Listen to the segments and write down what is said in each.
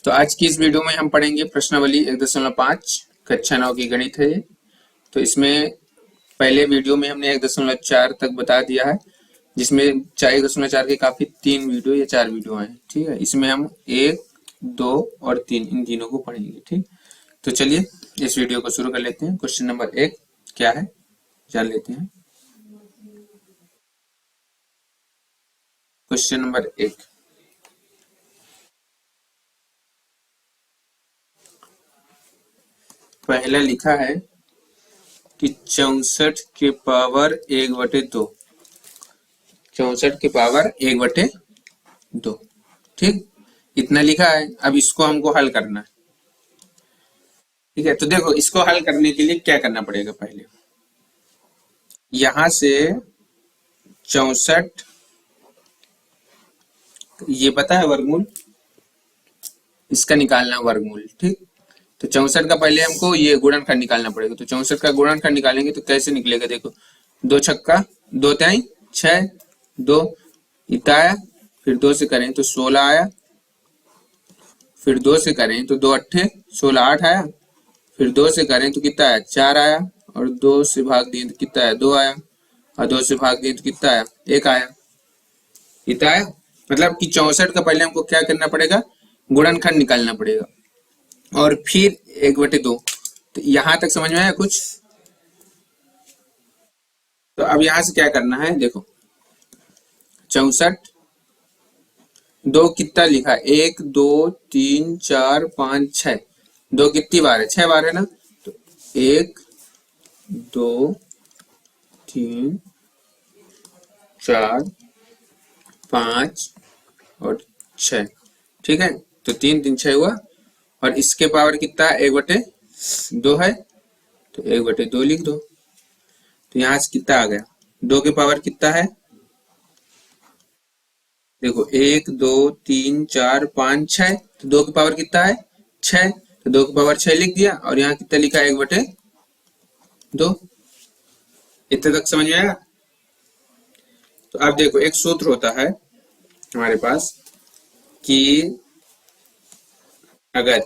तो आज की इस वीडियो में हम पढ़ेंगे प्रश्नावली 1.5 कक्षा 9 की गणित है। तो इसमें पहले वीडियो में हमने 1.4 तक बता दिया है, जिसमें 1.4 के काफी 3 वीडियो या 4 वीडियो हैं। ठीक है, इसमें हम 1, 2 और 3 इन तीनों को पढ़ेंगे। ठीक, तो चलिए इस वीडियो को शुरू कर लेते हैं। क्वेश्चन नंबर 1 क्या है जान लेते हैं। क्वेश्चन नंबर 1, पहला लिखा है कि 64 के पावर 1/2, 64 के पावर 1/2। ठीक, इतना लिखा है। अब इसको हमको हल करना है। ठीक है, तो देखो इसको हल करने के लिए क्या करना पड़ेगा। पहले यहां से 64, ये पता है वर्गमूल, इसका निकालना वर्गमूल। ठीक, तो 64 का पहले हमको ये गुणनखंड निकालना पड़ेगा। तो 64 का गुणनखंड निकालेंगे तो कैसे निकलेगा, देखो 2 छक्का 2 तिहाई 6, 2 इतना आया, फिर 2 से करें तो 16 आया, फिर 2 से करें तो 2 अट्ठे 16 8 आया, फिर 2 से करें तो कितना आया 4 आया, और 2 से भाग दिए तो कितना आया 2 आया, और 2 से भाग दिए तो कितना आया 1 आया। इतना आया, मतलब कि 64 का पहले हमको क्या करना पड़ेगा, गुणनखंड निकालना पड़ेगा, और फिर 1/2। तो यहां तक समझ में आया कुछ। तो अब यहां से क्या करना है, देखो 64 2 कितना लिखा है 1 2 3 4 5 6, 2 कितनी बार है 6 बार है ना। तो 1 2 3 4 5 और 6। ठीक है, तो 3 3 6 हुआ, और इसके पावर कितना है 1/2 है, तो 1/2 लिख दो। तो यहां से कितना आ गया, 2 के पावर कितना है, देखो 1 2 3 4 5 6, तो 2 के पावर कितना है 6, तो 2 के पावर 6 लिख दिया, और यहाँ कितना लिखा है 1/2। इतने तक समझ में आएगा। तो अब देखो एक सूत्र होता है हमारे पास कि अगर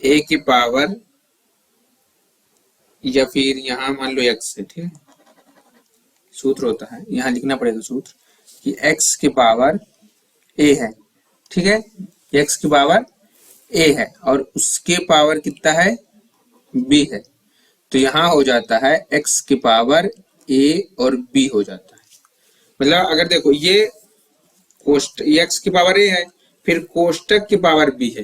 a की पावर, या फिर यहाँ मान लो x है, ठीक है, सूत्र होता है, यहाँ लिखना पड़ेगा सूत्र कि x की पावर a है। ठीक है, x की पावर a है और उसके पावर कितना है b है, तो यहाँ हो जाता है x की पावर a और b हो जाता है। मतलब अगर देखो ये x की पावर a है, फिर कोष्टक की पावर b है।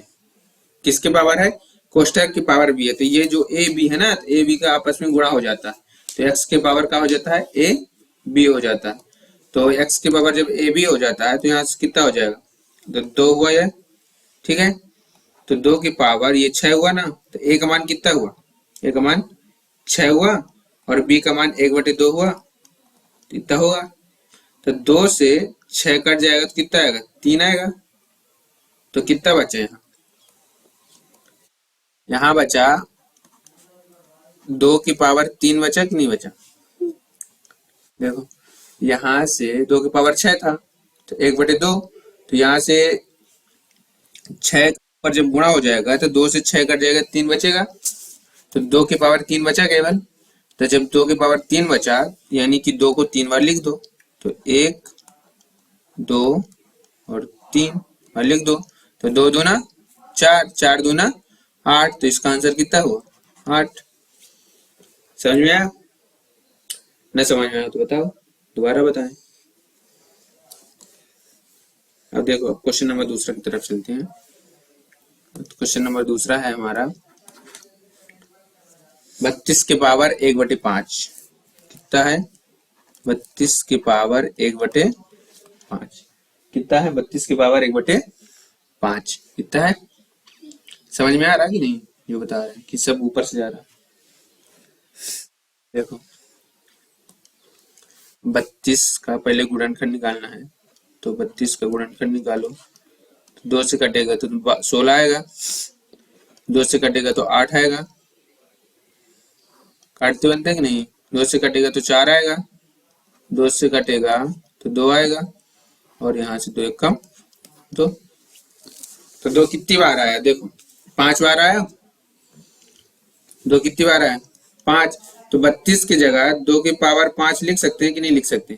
किसके पावर है, कोष्टक की पावर b है, तो ये जो a b है ना, तो a b का आपस में गुणा हो जाता है, तो x के पावर का हो जाता है a b हो जाता है। तो x के पावर जब a b हो जाता है तो यहाँ से कितना हो जाएगा, तो 2 हुआ है। ठीक है, तो 2 की पावर ये 6 हुआ ना, तो a का मान कितना हुआ, a का मान 6 हुआ, और b का मान 1/2 हुआ, इतना होगा। तो 2 से 6 कट जाएगा तो कितना आएगा 3 आएगा। तो कितना बचा यहाँ बचा 2 की पावर 3 बचा कि नहीं बचा। देखो यहाँ से 2 की पावर 6 था, तो 1/2, तो यहाँ से 6 पर जब गुणा हो जाएगा तो 2 से 6 कट जाएगा 3 बचेगा, तो 2 की पावर 3 बचा केवल। तो जब 2 की पावर 3 बचा, यानी कि 2 को 3 बार लिख दो, तो 1 2 और 3 और लिख दो, तो 2 दूना 4, 4 दूना 8, तो इसका आंसर कितना हुआ 8। समझ में आया, न समझ में आया तो बताओ, दोबारा बताएं। अब देखो क्वेश्चन नंबर दूसरा की तरफ चलते हैं। क्वेश्चन नंबर दूसरा है हमारा 32 के पावर 1/5 कितना है, 32 के पावर 1/5 कितना है, 32 के पावर 1/5 कितना है। समझ में आ रहा कि नहीं, जो बता रहे हैं कि सब ऊपर से जा रहा है। देखो 32 का पहले गुणनखंड निकालना है, तो 32 का गुणनखंड निकालो, तो 2 से कटेगा तो 16 आएगा, 2 से कटेगा तो 8 आएगा, काटते बनते हैं कि नहीं, 2 से कटेगा तो 4 आएगा, 2 से कटेगा तो 2 आएगा, और यहाँ से 2 1 कम 2। तो 2 कितनी बार आया, देखो 5 बार आया। 2 कितनी बार आया, 5। तो 32 की जगह 2 की पावर 5 लिख सकते हैं कि नहीं लिख सकते,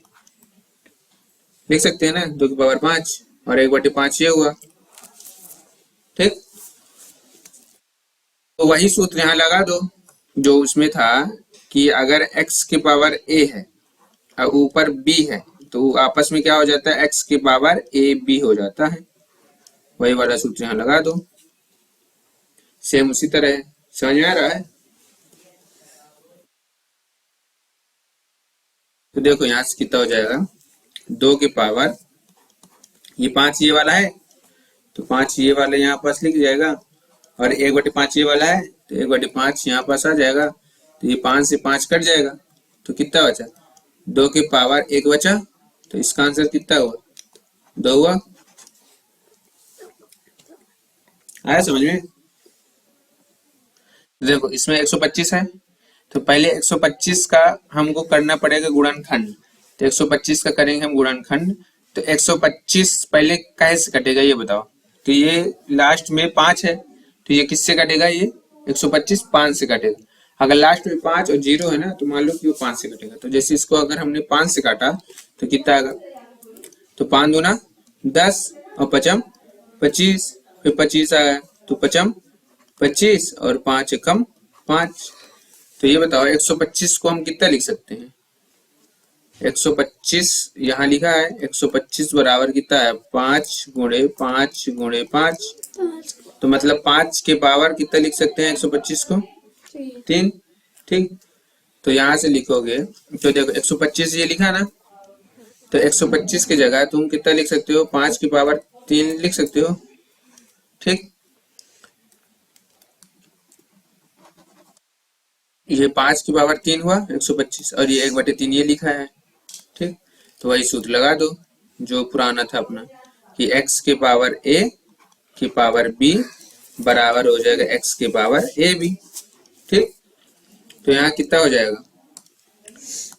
लिख सकते हैं ना, 2 की पावर 5 और 1/5 ये हुआ। ठीक, तो वही सूत्र यहाँ लगा दो जो उसमें था कि अगर x की पावर a है और ऊपर b है तो आपस में क्या हो जाता है, x की पावर a b हो जाता है। वही वाला सूत्र यहाँ लगा दो, सेम उसी तरह है। समझ में आ रहा है? तो देखो यहाँ से कितना हो जाएगा, 2 की पावर ये 5 ये वाला है तो 5 ये वाला यहाँ पास लिख जाएगा और 1/5 ये वाला है तो 1/5 यहाँ पास आ जाएगा। तो ये 5 से 5 कट जाएगा तो कितना बचा, 2 की पावर 1 बचा। तो इसका आंसर कितना हुआ, 2 हुआ। आया समझ में? देखो इसमें 125 है तो पहले 125 का हमको करना पड़ेगा गुणनखंड। तो 125 का करेंगे हम गुणनखंड। तो 125 पहले कैसे कटेगा ये बताओ। तो ये लास्ट में 5 है तो ये किससे कटेगा, ये 125 5 से कटेगा। अगर लास्ट में 5 और 0 है ना तो मान लो कि वो 5 से कटेगा। तो जैसे इसको अगर हमने 5 से काटा तो कितना आएगा, तो 5 दूना 10 और 5 25, फिर 25 आया तो 5 25 और 5 एकम 5। तो ये बताओ 125 को हम कितना लिख सकते हैं, 125 यहाँ लिखा है, 125 बराबर कितना है, 5 गुणे 5 गुणे 5। तो मतलब 5 के पावर कितना लिख सकते हैं 125 को, 3। ठीक, तो यहाँ से लिखोगे तो देखो 125 ये लिखा ना, तो 125 की जगह तुम कितना लिख सकते हो, 5 की पावर 3 लिख सकते हो। ठीक, ये 5 की पावर 3 हुआ 125 और ये 1/3 ये लिखा है। ठीक, तो वही सूत्र लगा दो जो पुराना था अपना कि x के पावर a की पावर b बराबर हो जाएगा x के पावर a b। ठीक, तो यहाँ कितना हो जाएगा,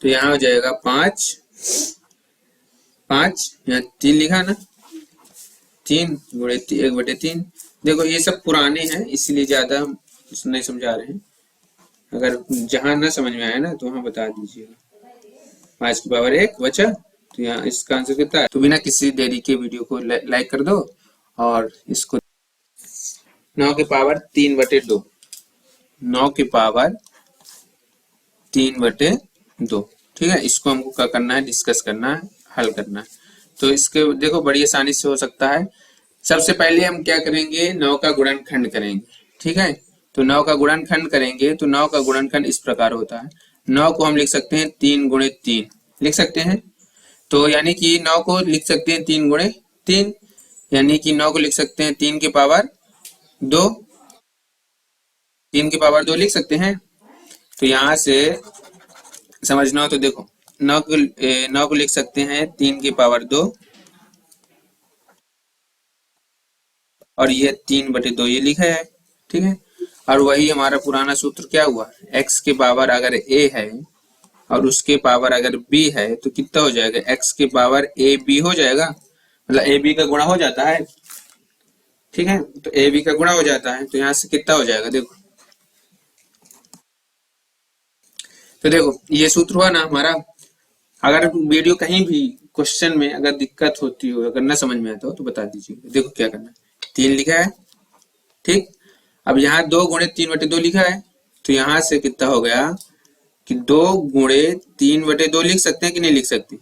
तो यहाँ हो जाएगा 5 5 यहाँ 3 लिखा ना, 3 गुणे 1/3। देखो ये सब पुराने हैं इसलिए ज्यादा हम नहीं समझा रहे हैं, अगर जहां ना समझ में आया ना तो वहां बता दीजिएगा। 5 की पावर 1 बचा तो यहाँ इसका आंसर कितना है। तो बिना किसी देरी के वीडियो को लाइक कर दो और इसको 9 की पावर 3/2, 9 की पावर 3/2। ठीक है, इसको हमको क्या करना है, डिस्कस करना है, हल करना है। तो इसके देखो बड़ी आसानी से हो सकता है। सबसे पहले हम क्या करेंगे, 9 का गुणनखंड करेंगे। ठीक है, तो 9 का गुणनखंड करेंगे तो 9 का गुणनखंड इस प्रकार होता है, 9 को हम लिख सकते हैं 3 गुणे 3 लिख सकते हैं। तो यानी कि 9 को लिख सकते हैं 3 गुणे 3, यानी कि 9 को लिख सकते हैं 3 की पावर 2, 3 की पावर 2 लिख सकते हैं। तो यहाँ से समझना हो तो देखो 9 को लिख सकते हैं 3 की पावर 2 और ये 3/2 ये लिखा है। ठीक है, और वही हमारा पुराना सूत्र क्या हुआ, x की पावर अगर a है और उसके पावर अगर b है तो कितना हो जाएगा, x की पावर a b हो जाएगा, मतलब a b का गुणा हो जाता है। ठीक है, तो a b का गुणा हो जाता है तो यहाँ से कितना हो जाएगा, देखो तो देखो ये सूत्र हुआ ना हमारा। अगर वीडियो कहीं भी क्वेश्चन में अगर दिक्कत होती हो, अगर ना समझ में आता हो तो बता दीजिए। देखो क्या करना है, 3 लिखा है। ठीक, अब यहाँ 2 गुणे 3/2 लिखा है तो यहाँ से कितना हो गया कि 2 गुणे 3/2 लिख सकते हैं कि नहीं लिख सकते।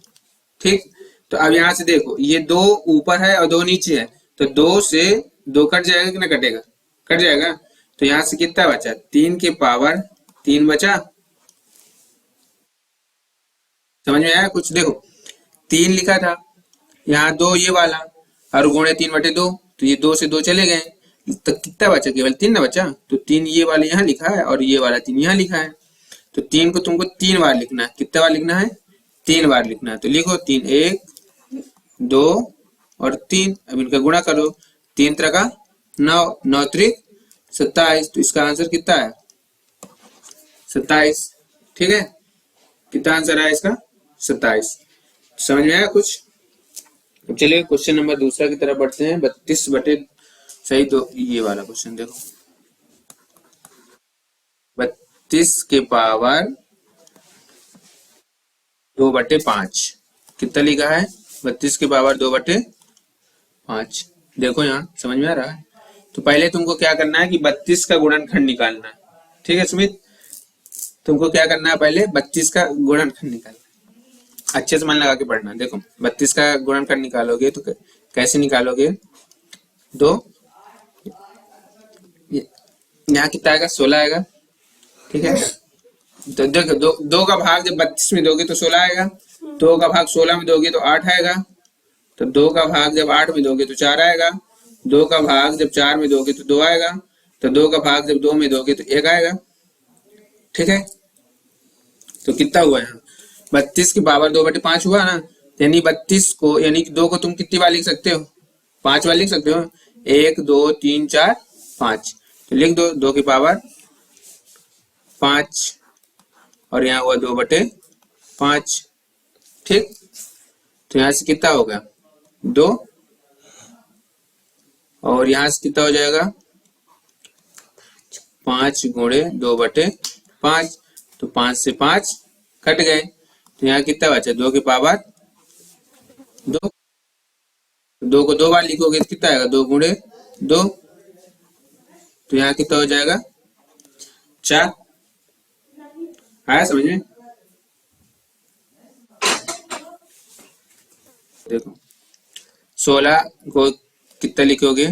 ठीक, तो अब यहाँ से देखो ये 2 ऊपर है और 2 नीचे है तो 2 से 2 कट जाएगा कि ना कटेगा, कट जाएगा। तो यहाँ से कितना बचा, 3 की पावर 3 बचा। समझ में आया कुछ, देखो 3 लिखा था, यहाँ 2 ये वाला और गुणे 3/2 तो ये 2 से 2 चले गए तो कितना बचा, केवल 3 ना बचा। तो 3 ये वाला यहाँ लिखा है और ये वाला 3 यहाँ लिखा है। तो 3 को तुमको 3 बार लिखना है, कितना बार लिखना है, 3 बार लिखना है। तो लिखो 3 1 2 और 3, अब इनका गुणा करो, 3 त्रिक 9, 9 त्रिक 27। तो इसका आंसर कितना है, 27। ठीक है, कितना आंसर है इसका, 27। समझ में आया कुछ। चलिए क्वेश्चन नंबर दूसरा की तरफ बढ़ते हैं। 32/16 सही। तो ये वाला क्वेश्चन देखो, 32 के पावर 2/5 कितना लिखा है? 32 के पावर 2/5। देखो यहाँ समझ में आ रहा है? तो पहले तुमको क्या करना है कि 32 का गुणनखंड निकालना है। ठीक है सुमित, तुमको क्या करना है, पहले 32 का गुणनखंड निकालना है। अच्छे से मन लगा के पढ़ना। देखो 32 का गुणनखंड निकालोगे तो कैसे निकालोगे? दो, यहाँ कितना आएगा? 16 आएगा। ठीक है, तो देखो दो का भाग जब 32 में दोगे तो 16 आएगा। 2 का भाग 16 में दोगे तो 8 आएगा। तो 2 का भाग जब 8 में दोगे तो 4 आएगा। 2 का भाग जब 4 में दोगे तो 2 आएगा। तो 2 का भाग जब 2 में दोगे तो 1 आएगा। ठीक है, तो कितना हुआ यहाँ? 32 की पावर 2/5 हुआ ना। यानी 32 को, यानी कि 2 को तुम कितनी बार लिख सकते हो? 5 बार लिख सकते हो। 1 2 3 4 5, तो लिख दो 2 की पावर 5 और यहाँ हुआ 2/5। ठीक, तो यहाँ से कितना होगा? 2, और यहाँ से कितना हो जाएगा? 5 गुणे 2/5। तो 5 से 5 कट गए, तो यहाँ कितना बचा? 2 की पावर 2। 2 को 2 बार लिखोगे तो कितना आएगा? 2 गुणे 2, तो यहाँ कितना हो जाएगा? 4। आया समझ में? देखो 16 को कितना लिखोगे?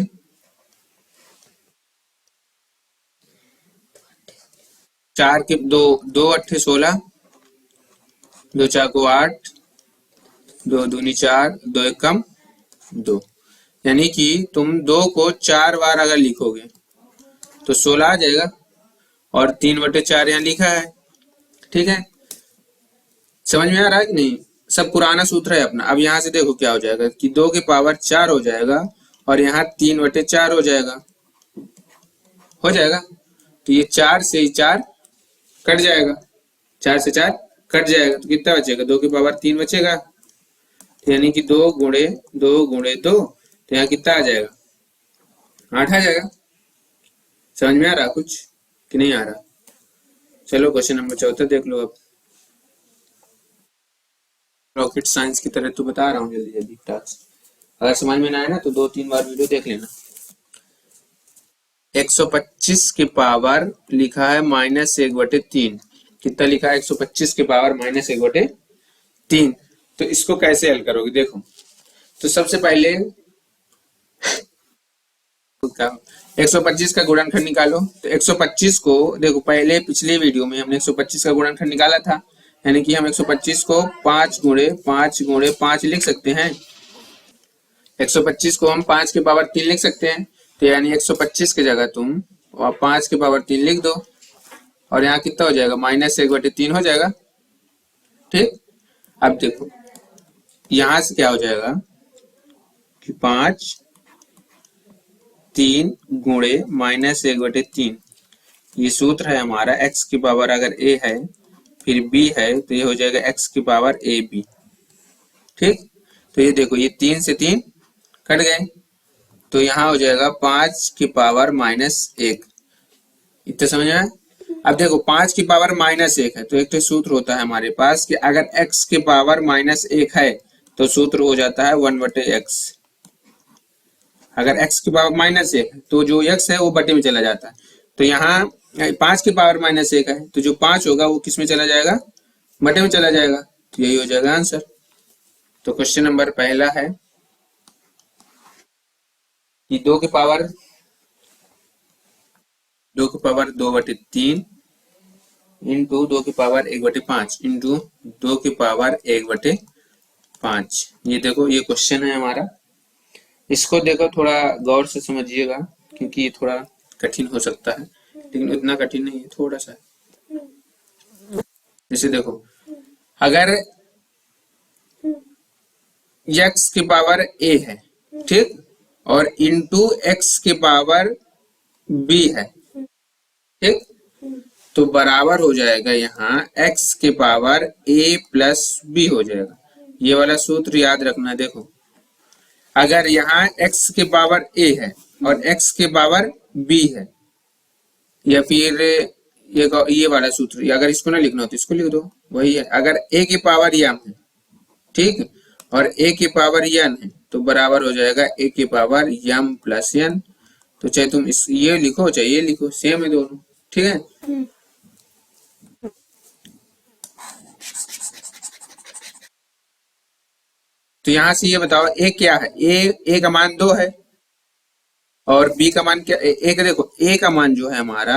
4 के 2 2 अट्ठे 16, 2 4 को 8, 2 दूनी 4, 2 एक कम 2। यानी कि तुम 2 को 4 बार अगर लिखोगे तो 16 आ जाएगा, और 3/4 यहाँ लिखा है। ठीक है, समझ में आ रहा है कि नहीं? सब पुराना सूत्र है अपना। अब यहाँ से देखो क्या हो जाएगा कि 2 की पावर 4 हो जाएगा, और यहाँ 3/4 हो जाएगा। हो जाएगा, तो ये 4 से 4 कट जाएगा। 4 से 4 कट जाएगा, तो कितना बचेगा? 2 की पावर 3 बचेगा। यानी कि 2 गुणे 2, तो यहाँ कितना आ जाएगा? 8 आ जाएगा। समझ में आ रहा कुछ कि नहीं आ रहा? चलो क्वेश्चन नंबर 74 देख लो। अब रॉकेट साइंस की तरह तो बता रहा हूँ जल्दी जल्दी टास्क। अगर समझ में ना आए ना तो 2-3 बार वीडियो देख लेना। 125 के पावर लिखा है -1/3। कितना लिखा है? 125 के पावर -1/3। तो इसको कैसे हल करोगे? देखो, तो सबसे पहले 125 का गुणनखंड निकालो। तो 125 को देखो, पहले पिछले वीडियो में हमने 125 का गुणनखंड निकाला था। यानी कि हम 125 को 5 गुणे 5 लिख सकते हैं। 125 को हम 5 के पावर 3 लिख सकते हैं। तो यानी 125 की जगह तुम 5 के पावर 3 लिख दो, और यहाँ कितना हो जाएगा? -1/3 हो जाएगा। ठीक, अब देखो यहां से क्या हो जाएगा कि 5 3 गुणे -1/3। ये सूत्र है हमारा। x की पावर अगर a है फिर b है तो ये हो जाएगा x की पावर ab। ठीक, तो ये देखो, ये 3 से 3 कट गए, तो यहाँ हो जाएगा 5 की पावर -1। इतना समझ में? अब देखो 5 की पावर -1 है, तो एक तो सूत्र होता है हमारे पास कि अगर x की पावर -1 है तो सूत्र हो जाता है 1/x। अगर x की पावर -1 है तो जो x है वो बटे में चला जाता है। तो यहाँ 5 की पावर -1 है, तो जो 5 होगा वो किस में चला जाएगा? बटे में चला जाएगा। तो यही हो जाएगा आंसर। तो क्वेश्चन नंबर पहला है कि 2 की पावर 2/3 इंटू 2 की पावर 1/5 इंटू 2 की पावर 1/5। ये देखो, ये क्वेश्चन है हमारा। इसको देखो थोड़ा गौर से समझिएगा, क्योंकि ये थोड़ा कठिन हो सकता है, लेकिन उतना कठिन नहीं है, थोड़ा सा। जैसे देखो, अगर x की पावर a है, ठीक, और इंटू x की पावर b है, ठीक, तो बराबर हो जाएगा यहाँ x की पावर a प्लस b हो जाएगा। ये वाला सूत्र याद रखना। देखो, अगर यहाँ x की पावर a है और x के पावर b है, या फिर ये वाला सूत्र, या अगर इसको ना लिखना हो तो इसको लिख दो, वही है। अगर a के पावर m है, ठीक, और a के पावर n है, तो बराबर हो जाएगा a के पावर m प्लस n। तो चाहे तुम इस ये लिखो चाहे ये लिखो, सेम है दोनों, ठीक है। तो यहां से ये बताओ a क्या है, a का मान 2 है, और b का मान क्या, a का देखो, a का मान जो है हमारा,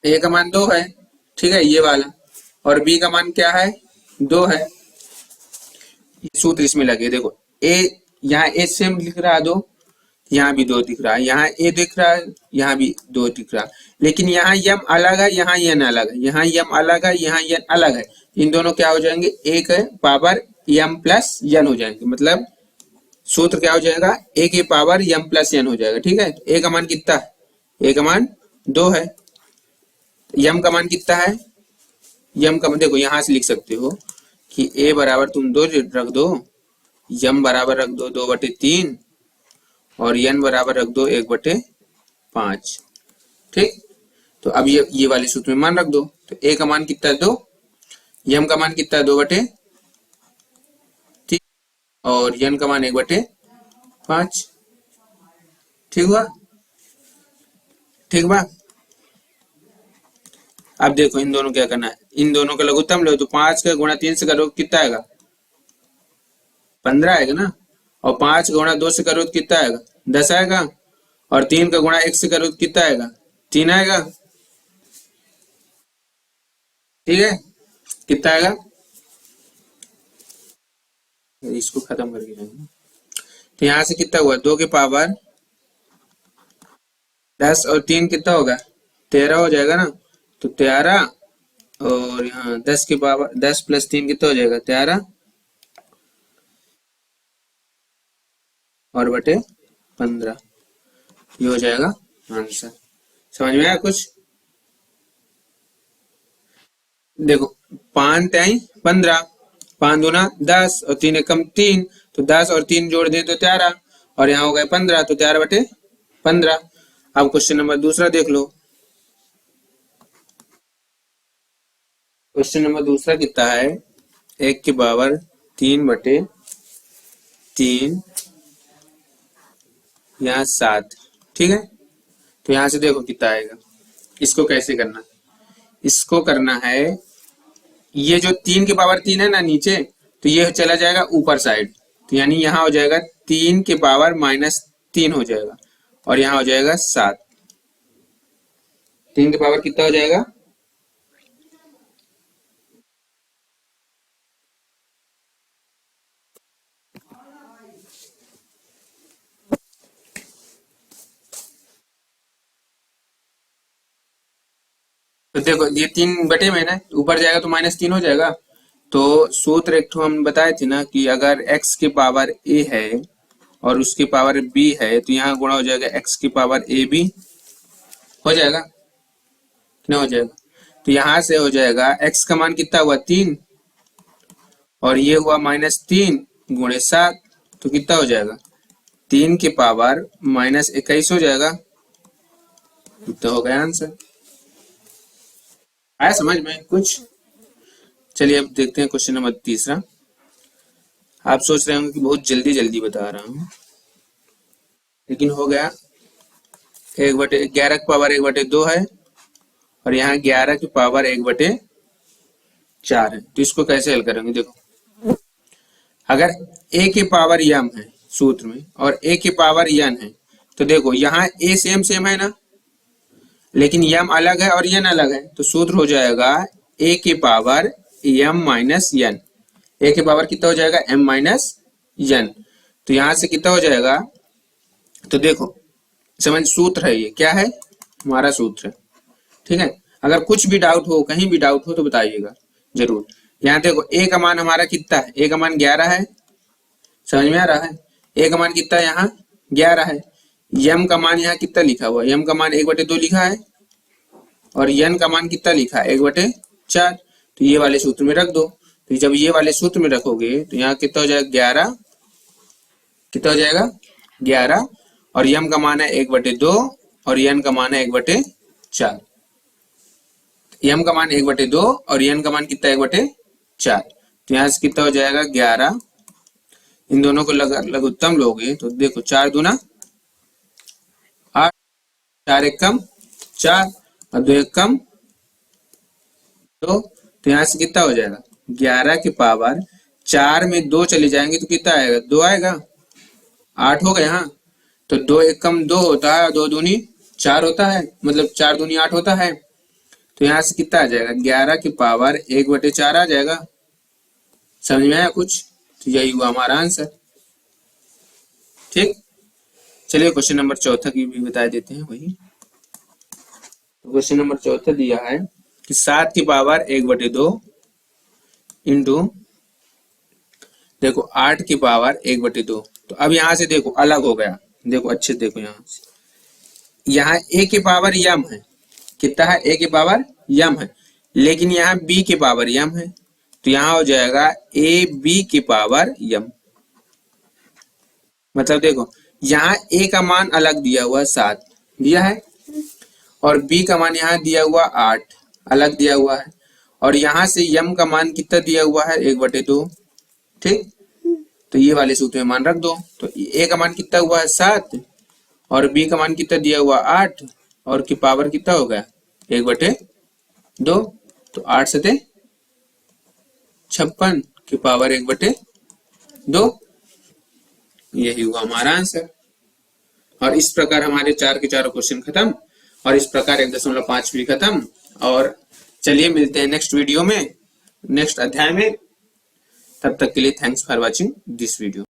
a का मान 2 है, ठीक है, ये वाला, और b का मान क्या है, 2 है। ये सूत्र इसमें लगे, देखो a, यहाँ a सेम लिख रहा है 2, यहाँ भी 2 दिख रहा है, यहाँ a दिख रहा है, यहाँ भी 2 दिख रहा है, लेकिन यहाँ m अलग है, यहाँ n अलग है, यहाँ m अलग है, यहाँ n अलग है। इन दोनों क्या हो जाएंगे, a के पावर m प्लस n हो जाएंगे, मतलब सूत्र क्या हो जाएगा, a के पावर m प्लस n हो जाएगा, ठीक है। a का मान कितना है, a का मान 2 है, m का मान कितना है, m का मान देखो यहां से लिख सकते हो कि a बराबर तुम 2 रख दो, m बराबर रख दो 2/3, और n बराबर रख दो 1/5, ठीक। तो अब ये वाले सूत्र में मान रख दो, तो a का मान कितना है 2, m का मान कितना है 2/3, और n का मान 1/5, ठीक हुआ, ठीक बा। अब देखो इन दोनों क्या करना है, इन दोनों का लघुत्तम लो, तो 5 का गुणा 3 से करो कितना आएगा, 15 आएगा ना, और 5 का गुणा 2 से करो तो कितना आएगा, 10 आएगा, और 3 का गुणा 1 से करो तो कितना आएगा, 3 आएगा, ठीक है। कितना आएगा, इसको खत्म करके जाएंगे, तो यहां से कितना हुआ, 2 के पावर 10 और 3 कितना होगा, 13 हो जाएगा ना, तो 13, और यहाँ 10 के पावर 10 प्लस 3 कितना हो जाएगा, 13, और बटे 15, ये हो जाएगा आंसर। समझ में आया कुछ, देखो 5 3 15, 5 दूना 10 और 3 एकम 3, तो 10 और 3 जोड़ दें तो 13, और यहाँ हो गए 15, तो 13/15। अब क्वेश्चन नंबर दूसरा देख लो, क्वेश्चन नंबर दूसरा कितना है, 1 के पावर 3/3, यहाँ 7, ठीक है। तो यहाँ से देखो कितना आएगा, इसको कैसे करना, इसको करना है, ये जो 3 के पावर 3 है ना नीचे, तो ये चला जाएगा ऊपर साइड, तो यानी यहाँ हो जाएगा 3 के पावर -3 हो जाएगा, और यहाँ हो जाएगा 7, 3 के पावर कितना हो जाएगा, तो देखो ये 3 में ना, ऊपर जाएगा तो -3 हो जाएगा। तो सूत्र एक तो हम बताए थे ना कि अगर x के पावर a है और उसके पावर b है, तो यहाँ गुणा हो जाएगा x की पावर a b, हो जाएगा कितना हो जाएगा, तो यहाँ से हो जाएगा x का मान कितना हुआ 3, और ये हुआ -3 गुणे 7, तो कितना हो जाएगा 3 के पावर -21 हो जाएगा, तो हो गया आंसर। आया समझ में कुछ, चलिए अब देखते हैं क्वेश्चन नंबर तीसरा। आप सोच रहे होंगे कि बहुत जल्दी जल्दी बता रहा हूं, लेकिन हो गया, 1/11 की पावर 1/2 है, और यहाँ 11 की पावर 1/4 है, तो इसको कैसे हल करेंगे, देखो अगर a के पावर m है सूत्र में, और a के पावर n है, तो देखो यहाँ a सेम सेम है ना, लेकिन m अलग है और n अलग है, तो सूत्र हो जाएगा a के power m minus n, a के पावर कितना हो जाएगा m माइनस n, तो यहां से कितना हो जाएगा, तो देखो समझ सूत्र है, ये क्या है हमारा सूत्र है, ठीक है। अगर कुछ भी डाउट हो, कहीं भी डाउट हो तो बताइएगा जरूर। यहाँ देखो a का मान हमारा कितना है, a का मान 11 है, समझ में आ रहा है, a का मान कितना है यहाँ 11 है, m का मान यहाँ कितना लिखा हुआ है, m का मान 1/2 लिखा है, और n का मान कितना लिखा है 1/4, तो ये वाले सूत्र में रख दो। तो जब ये वाले सूत्र में रखोगे तो यहाँ कितना हो जाएगा 11 कितना हो जाएगा 11, और यम का मान है 1/2 और यन का मान है 1/4। यम का मान 1/2 और यन का मान कितना 1/4, तो यहाँ से कितना हो जाएगा 11। इन दोनों को लघुत्तम लोगे तो देखो 4 दूना 8, 4 एकम 4 और 2 एकम 2, तो यहाँ से कितना हो जाएगा 11 की पावर 4 में 2 चले जाएंगे तो कितना आएगा 2 आएगा, 8 हो गए। हाँ, तो 2 एकम 2 होता है, 2 दूनी 4 होता है, मतलब 4 दूनी 8 होता है। तो यहाँ से कितना आ जाएगा 11 की पावर 1/4 आ जाएगा। समझ में आया कुछ? तो यही हुआ हमारा आंसर। ठीक, चलिए क्वेश्चन नंबर 4 की भी बता देते हैं वही। तो क्वेश्चन नंबर 4 दिया है कि 7 की पावर 1/2 इंटू देखो 8 की पावर 1/2। तो अब यहाँ से देखो अलग हो गया, देखो अच्छे देखो यहाँ से, यहाँ a की पावर यम है, कितना है a की पावर यम है, लेकिन यहाँ b की पावर यम है, तो यहाँ हो जाएगा a b की पावर यम। मतलब देखो यहाँ a का मान अलग दिया हुआ 7 दिया है, और b का मान यहाँ दिया हुआ 8 अलग दिया हुआ है, और यहाँ से यम का मान कितना दिया हुआ है 1/2। ठीक, तो ये वाले सूत्र में मान रख दो। तो a का मान कितना हुआ है 7 और b का मान कितना दिया हुआ 8 और की पावर कितना हो गया 1/2। तो 8 सते 56 की पावर 1/2, यही हुआ हमारा आंसर। और इस प्रकार हमारे 4 के 4 क्वेश्चन खत्म, और इस प्रकार 1.5 भी खत्म। और चलिए मिलते हैं नेक्स्ट वीडियो में, नेक्स्ट अध्याय में। तब तक के लिए thanks for watching this video.